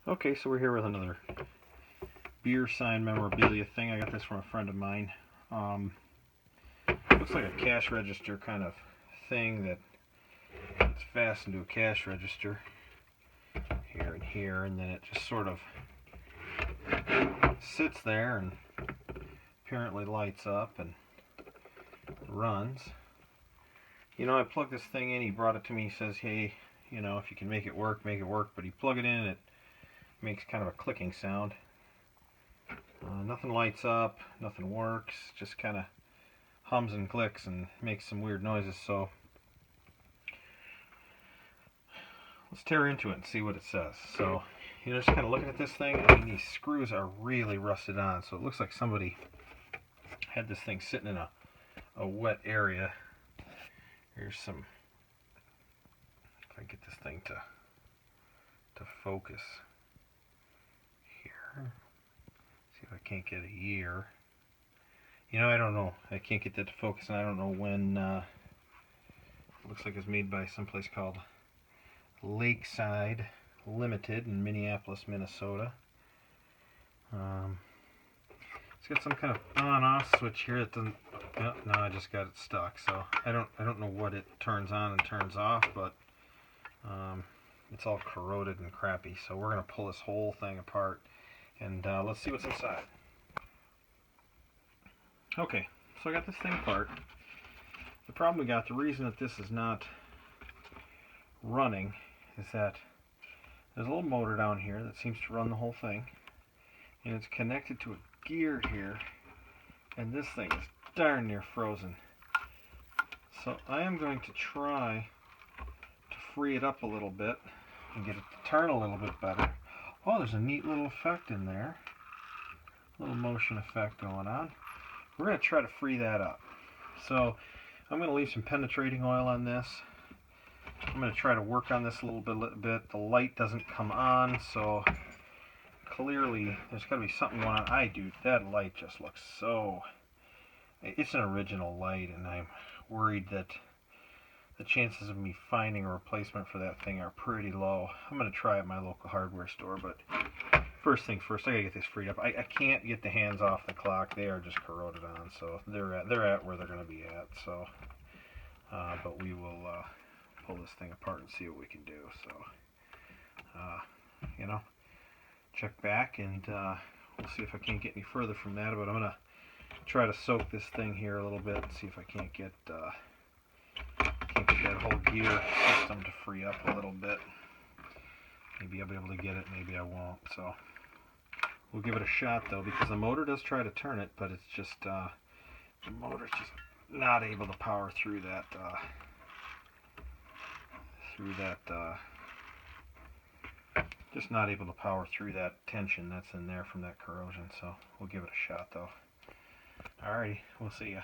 Okay, so we're here with another beer sign memorabilia thing. I got this from a friend of mine. Looks like a cash register kind of thing that's fastened to a cash register here and here, and then it just sort of sits there and apparently lights up and runs. You know, I plugged this thing in, he brought it to me, he says, hey, you know, if you can make it work, but you plug it in, it makes kind of a clicking sound. Nothing lights up, nothing works, just kind of hums and clicks and makes some weird noises. So let's tear into it and see what it says. So, you know, just kind of looking at this thing, I mean, these screws are really rusted on, so it looks like somebody had this thing sitting in a wet area. Here's some, if I get this thing to focus here. See if I can't get a year. You know, I don't know. I can't get that to focus, and I don't know when. It looks like it's made by someplace called Lakeside Limited in Minneapolis, Minnesota. It's got some kind of on-off switch here. It doesn't. Oh, no, I just got it stuck. So I don't know what it turns on and turns off, but it's all corroded and crappy. So we're gonna pull this whole thing apart, and let's see what's inside. Okay, so I got this thing apart. The problem we got, the reason that this is not running, is that there's a little motor down here that seems to run the whole thing, and it's connected to a gear here, and this thing is darn near frozen. So I am going to try to free it up a little bit and get it to turn a little bit better. Oh, there's a neat little effect in there. A little motion effect going on. We're going to try to free that up. So I'm going to leave some penetrating oil on this. I'm going to try to work on this a little bit. The light doesn't come on, so clearly there's got to be something going on. Dude, that light just looks so... It's an original light, and I'm worried that the chances of me finding a replacement for that thing are pretty low. I'm going to try at my local hardware store, but first things first, I got to get this freed up. I can't get the hands off the clock. They are just corroded on, so they're at where they're going to be at. So, but we will pull this thing apart and see what we can do. So, you know, check back, and we'll see if I can't get any further from that. But I'm going to try to soak this thing here a little bit and see if I can't get that whole gear system to free up a little bit. Maybe I'll be able to get it, maybe I won't. So we'll give it a shot though, because the motor does try to turn it, but it's just the motor's just not able to power through that just not able to power through that tension that's in there from that corrosion. So we'll give it a shot though. Alrighty, we'll see ya.